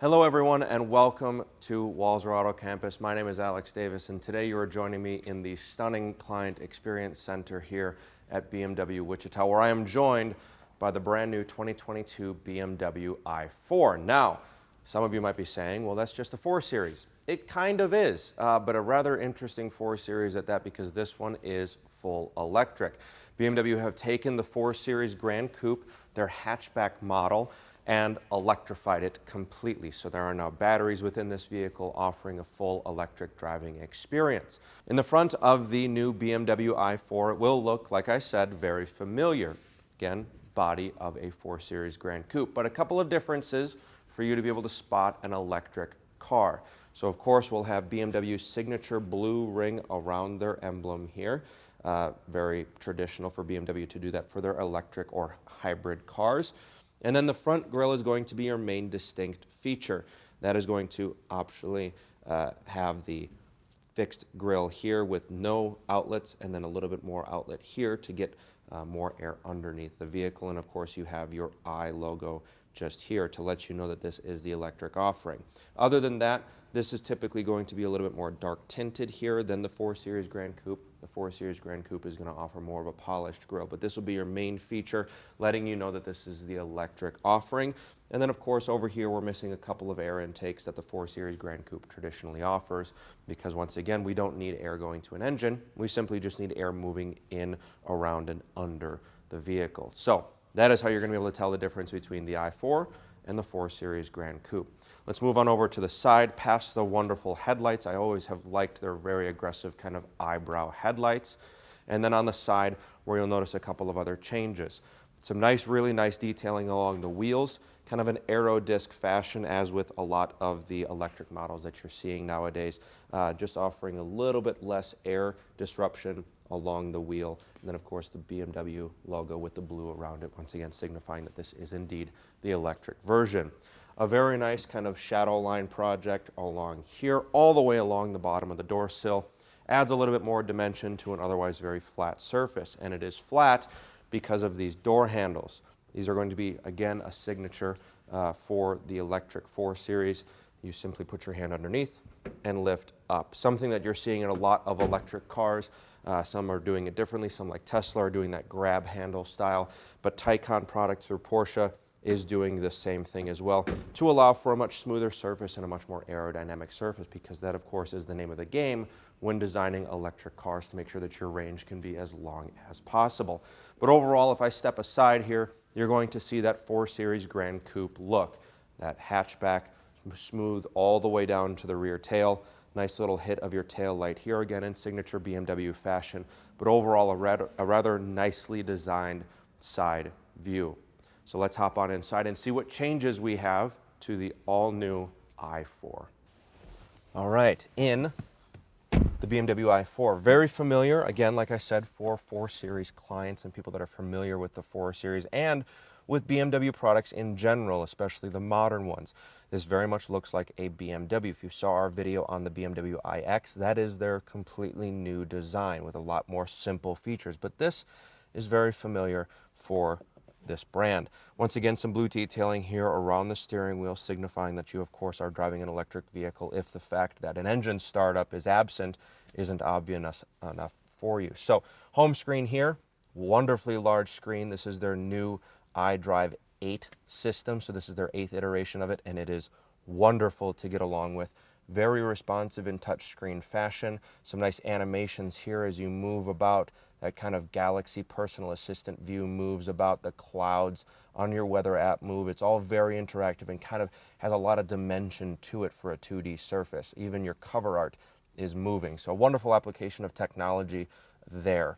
Hello everyone and welcome to Walser Auto Campus. My name is Alex Davis and today you are joining me in the stunning Client Experience Center here at BMW Wichita, where I am joined by the brand new 2022 BMW i4. Now, some of you might be saying, well, that's just a 4 Series. It kind of is, but a rather interesting 4 Series at that, because this one is full electric. BMW have taken the 4 Series Gran Coupe, their hatchback model, and electrified it completely. So there are now batteries within this vehicle offering a full electric driving experience. In the front of the new BMW i4, it will look, like I said, very familiar. Again, body of a 4 Series Gran Coupe, but a couple of differences for you to be able to spot an electric car. So of course we'll have BMW's signature blue ring around their emblem here. Very traditional for BMW to do that for their electric or hybrid cars. And then the front grille is going to be your main distinct feature. That is going to optionally have the fixed grille here with no outlets, and then a little bit more outlet here to get more air underneath the vehicle. And of course you have your I logo just here to let you know that this is the electric offering. Other than that, this is typically going to be a little bit more dark tinted here than the 4 Series Gran Coupe. The 4 Series Gran Coupe is going to offer more of a polished grille, but this will be your main feature, letting you know that this is the electric offering. And then of course over here we're missing a couple of air intakes that the 4 Series Gran Coupe traditionally offers, because once again we don't need air going to an engine, we simply just need air moving in, around, and under the vehicle. So that is how you're going to be able to tell the difference between the i4 and the 4 Series Gran Coupe. Let's move on over to the side, past the wonderful headlights. I always have liked their very aggressive kind of eyebrow headlights. And then on the side, where you'll notice a couple of other changes. Some nice, really nice detailing along the wheels, kind of an aero disc fashion, as with a lot of the electric models that you're seeing nowadays, just offering a little bit less air disruption along the wheel. And then of course the BMW logo with the blue around it, once again signifying that this is indeed the electric version. A very nice kind of shadow line project along here, all the way along the bottom of the door sill. Adds a little bit more dimension to an otherwise very flat surface, and it is flat because of these door handles. These are going to be, again, a signature for the electric 4 Series. You simply put your hand underneath and lift up. Something that you're seeing in a lot of electric cars. Some are doing it differently. Some, like Tesla, are doing that grab handle style. But Taycan product through Porsche is doing the same thing as well, to allow for a much smoother surface and a much more aerodynamic surface, because that, of course, is the name of the game when designing electric cars, to make sure that your range can be as long as possible. But overall, if I step aside here, you're going to see that 4 Series Gran Coupe look. That hatchback, smooth all the way down to the rear tail. Nice little hit of your tail light here, again in signature BMW fashion, but overall a rather nicely designed side view. So let's hop on inside and see what changes we have to the all-new i4. All right, in the BMW i4, very familiar, again, like I said, for 4 Series clients and people that are familiar with the 4 Series and with BMW products in general, especially the modern ones. This very much looks like a BMW. If you saw our video on the BMW iX, that is their completely new design with a lot more simple features. But this is very familiar for this brand. Once again, some blue detailing here around the steering wheel, signifying that you, of course, are driving an electric vehicle if the fact that an engine startup is absent isn't obvious enough for you. So, home screen here, wonderfully large screen. This is their new iDrive 8 system, so this is their 8th iteration of it, and it is wonderful to get along with. Very responsive in touchscreen fashion. Some nice animations here as you move about. That kind of Galaxy personal assistant view moves about, the clouds on your weather app move. It's all very interactive and kind of has a lot of dimension to it for a 2D surface. Even your cover art is moving. So a wonderful application of technology there.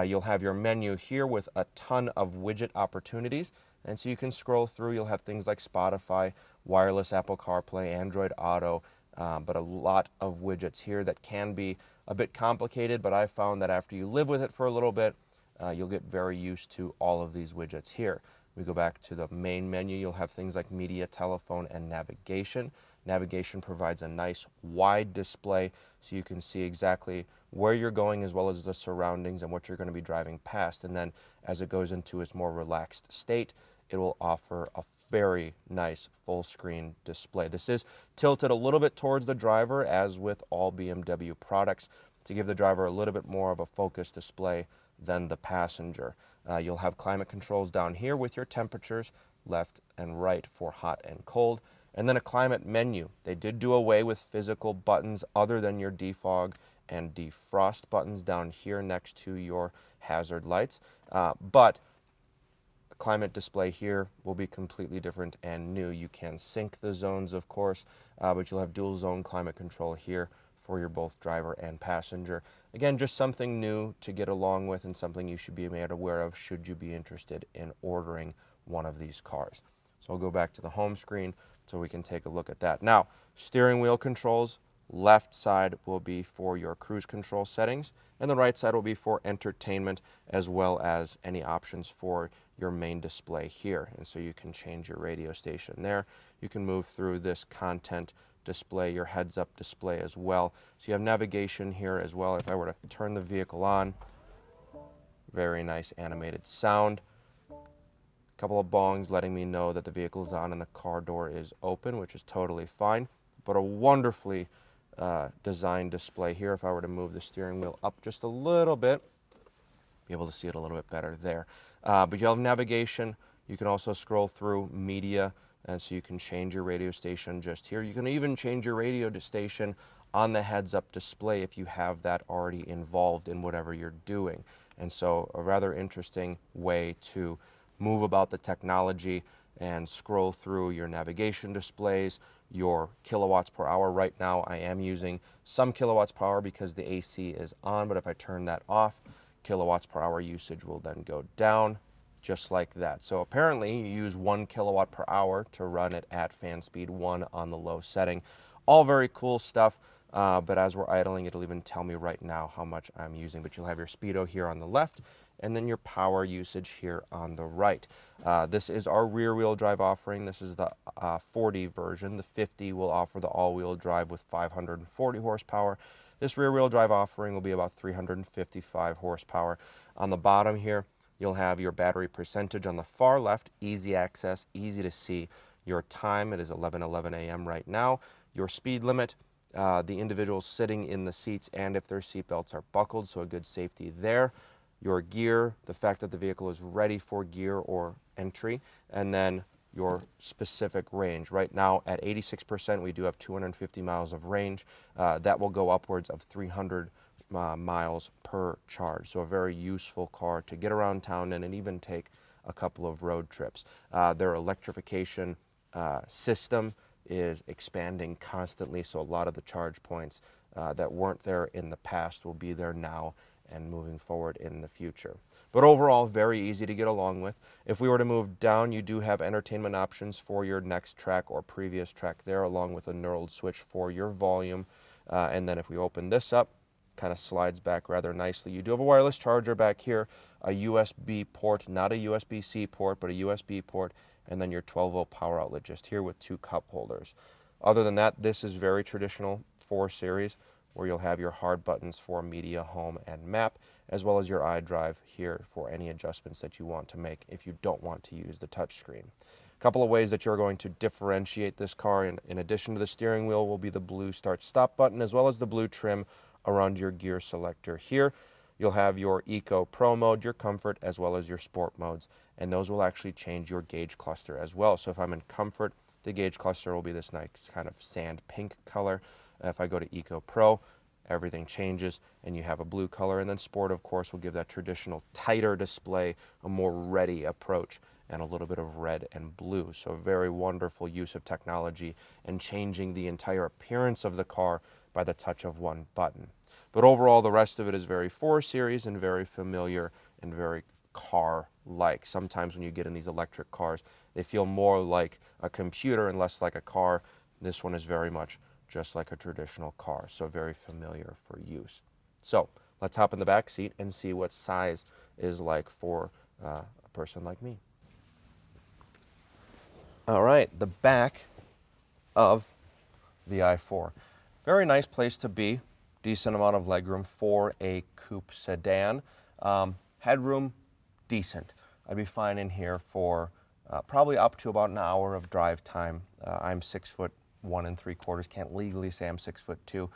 You'll have your menu here with a ton of widget opportunities. And so you can scroll through. You'll have things like Spotify, wireless Apple CarPlay, Android Auto, but a lot of widgets here that can be a bit complicated, but I found that after you live with it for a little bit, you'll get very used to all of these widgets here. We go back to the main menu, you'll have things like media, telephone, and navigation. Navigation provides a nice wide display so you can see exactly where you're going as well as the surroundings and what you're going to be driving past. And then as it goes into its more relaxed state, it will offer a very nice full screen display. This is tilted a little bit towards the driver, as with all BMW products, to give the driver a little bit more of a focused display than the passenger. You'll have climate controls down here with your temperatures, left and right for hot and cold, and then a climate menu. They did do away with physical buttons other than your defog and defrost buttons down here next to your hazard lights, but climate display here will be completely different and new. You can sync the zones, of course, but you'll have dual zone climate control here for your both driver and passenger. Again, just something new to get along with and something you should be made aware of should you be interested in ordering one of these cars. So I'll go back to the home screen so we can take a look at that. Now, steering wheel controls. Left side will be for your cruise control settings, and the right side will be for entertainment, as well as any options for your main display here. And so you can change your radio station there. You can move through this content display, your heads-up display as well. So you have navigation here as well. If I were to turn the vehicle on, very nice animated sound. A couple of bongs letting me know that the vehicle is on and the car door is open, which is totally fine. But a wonderfully design display here. If I were to move the steering wheel up just a little bit, be able to see it a little bit better there. But you'll have navigation. You can also scroll through media, and so you can change your radio station just here. You can even change your radio station on the heads-up display if you have that already involved in whatever you're doing. And so a rather interesting way to move about the technology and scroll through your navigation displays, your kilowatts per hour. Right now I am using some kilowatts per hour because the AC is on, but if I turn that off, kilowatts per hour usage will then go down just like that. So apparently you use 1 kilowatt per hour to run it at fan speed 1 on the low setting. All very cool stuff, but as we're idling, it'll even tell me right now how much I'm using. But you'll have your speedo here on the left, and then your power usage here on the right. This is our rear-wheel drive offering. This is the 40 version. The 50 will offer the all-wheel drive with 540 horsepower. This rear-wheel drive offering will be about 355 horsepower. On the bottom here, you'll have your battery percentage on the far left, easy access, easy to see. Your time, it is 11:11 a.m. right now. Your speed limit, the individuals sitting in the seats, and if their seatbelts are buckled, so a good safety there. Your gear, the fact that the vehicle is ready for gear or entry, and then your specific range. Right now at 86%, we do have 250 miles of range. That will go upwards of 300 miles per charge. So a very useful car to get around town in and even take a couple of road trips. Their electrification system is expanding constantly, so a lot of the charge points that weren't there in the past will be there now and moving forward in the future. But overall, very easy to get along with. If we were to move down, you do have entertainment options for your next track or previous track there, along with a knurled switch for your volume. And then if we open this up, kind of slides back rather nicely. You do have a wireless charger back here, a USB port, not a USB-C port, but a USB port, and then your 12-volt power outlet just here with 2 cup holders. Other than that, this is very traditional 4 Series, where you'll have your hard buttons for media, home, and map, as well as your iDrive here for any adjustments that you want to make if you don't want to use the touchscreen. A couple of ways that you're going to differentiate this car in addition to the steering wheel will be the blue start-stop button, as well as the blue trim around your gear selector here. You'll have your Eco Pro mode, your Comfort, as well as your Sport modes, and those will actually change your gauge cluster as well. So if I'm in Comfort, the gauge cluster will be this nice kind of sand pink color. If I go to Eco Pro, everything changes and you have a blue color. And then Sport, of course, will give that traditional tighter display, a more ready approach, and a little bit of red and blue. So a very wonderful use of technology and changing the entire appearance of the car by the touch of one button. But overall, the rest of it is very 4 Series and very familiar and very car-like. Sometimes when you get in these electric cars, they feel more like a computer and less like a car. This one is very much just like a traditional car, so very familiar for use. So let's hop in the back seat and see what size is like for a person like me. All right, the back of the i4. Very nice place to be. Decent amount of legroom for a coupe sedan. Headroom, decent. I'd be fine in here for probably up to about an hour of drive time. I'm 6'1" 3/4", can't legally say I'm 6'2".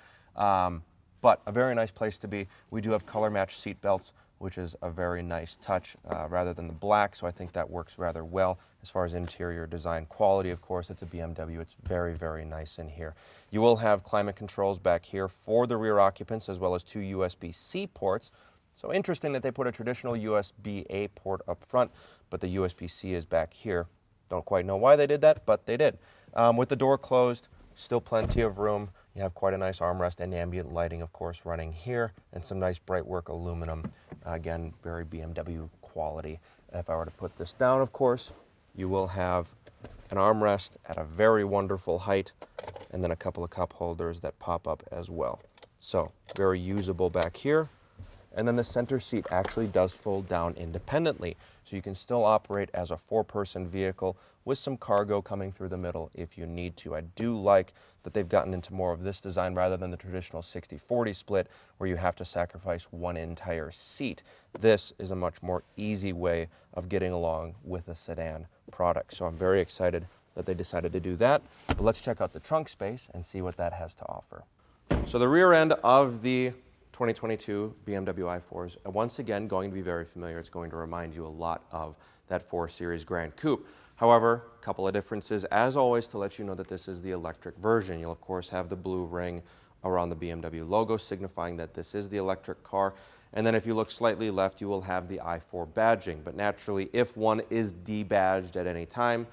But a very nice place to be. We do have color matched seat belts, which is a very nice touch rather than the black, so I think that works rather well. As far as interior design quality, of course, it's a BMW. It's very, very nice in here. You will have climate controls back here for the rear occupants, as well as 2 USB-C ports. So interesting that they put a traditional USB-A port up front, but the USB-C is back here. Don't quite know why they did that, but they did. With the door closed, still plenty of room. You have quite a nice armrest and ambient lighting, of course, running here, and some nice bright work aluminum. Again, very BMW quality. If I were to put this down, of course, you will have an armrest at a very wonderful height, and then a couple of cup holders that pop up as well. So very usable back here. And then the center seat actually does fold down independently, so you can still operate as a 4-person vehicle with some cargo coming through the middle if you need to. I do like that they've gotten into more of this design rather than the traditional 60-40 split where you have to sacrifice one entire seat. This is a much more easy way of getting along with a sedan product. So I'm very excited that they decided to do that. But let's check out the trunk space and see what that has to offer. So the rear end of the 2022 BMW i4 is once again going to be very familiar. It's going to remind you a lot of that 4 Series Gran Coupe. However, a couple of differences, as always, to let you know that this is the electric version. You'll of course have the blue ring around the BMW logo, signifying that this is the electric car. And then if you look slightly left, you will have the i4 badging. But naturally, if one is debadged at any time,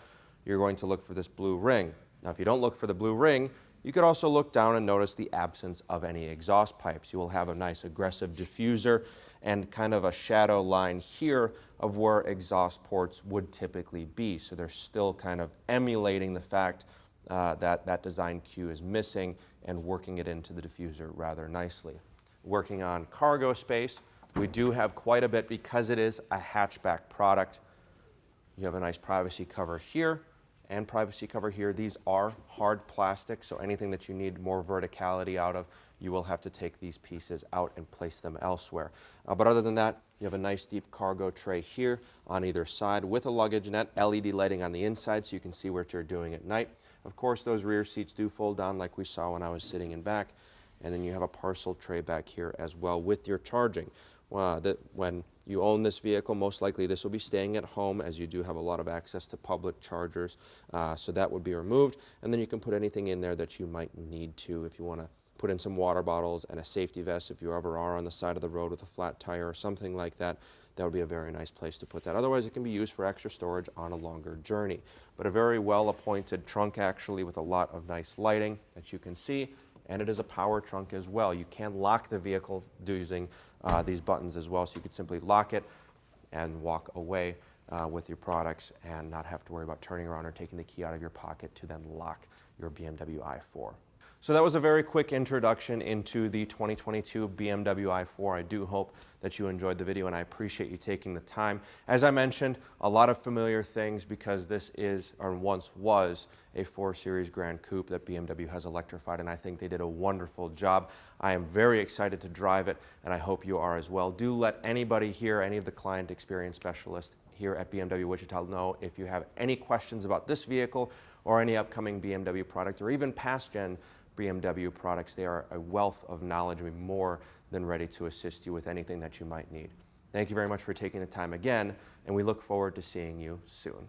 you're going to look for this blue ring. Now, if you don't look for the blue ring, you could also look down and notice the absence of any exhaust pipes. You will have a nice aggressive diffuser and kind of a shadow line here of where exhaust ports would typically be. So they're still kind of emulating the fact that that design cue is missing and working it into the diffuser rather nicely. Working on cargo space, we do have quite a bit because it is a hatchback product. You have a nice privacy cover here and privacy cover here. These are hard plastic, so anything that you need more verticality out of, you will have to take these pieces out and place them elsewhere. But other than that, you have a nice deep cargo tray here on either side with a luggage net, LED lighting on the inside so you can see what you're doing at night. Of course, those rear seats do fold down like we saw when I was sitting in back. And then you have a parcel tray back here as well with your charging. When you own this vehicle, most likely this will be staying at home, as you do have a lot of access to public chargers, so that would be removed. And then you can put anything in there that you might need to. If you want to put in some water bottles and a safety vest if you ever are on the side of the road with a flat tire or something like that, that would be a very nice place to put that. Otherwise, it can be used for extra storage on a longer journey. But a very well-appointed trunk, actually, with a lot of nice lighting that you can see. And it is a power trunk as well. You can lock the vehicle using these buttons as well, so you could simply lock it and walk away with your products and not have to worry about turning around or taking the key out of your pocket to then lock your BMW i4. So that was a very quick introduction into the 2022 BMW i4. I do hope that you enjoyed the video, and I appreciate you taking the time. As I mentioned, a lot of familiar things because this is, or once was, a 4 Series Gran Coupe that BMW has electrified, and I think they did a wonderful job. I am very excited to drive it, and I hope you are as well. Do let anybody here, any of the client experience specialists here at BMW Wichita, know if you have any questions about this vehicle or any upcoming BMW product or even past gen BMW products. They are a wealth of knowledge and more than ready to assist you with anything that you might need. Thank you very much for taking the time again, and we look forward to seeing you soon.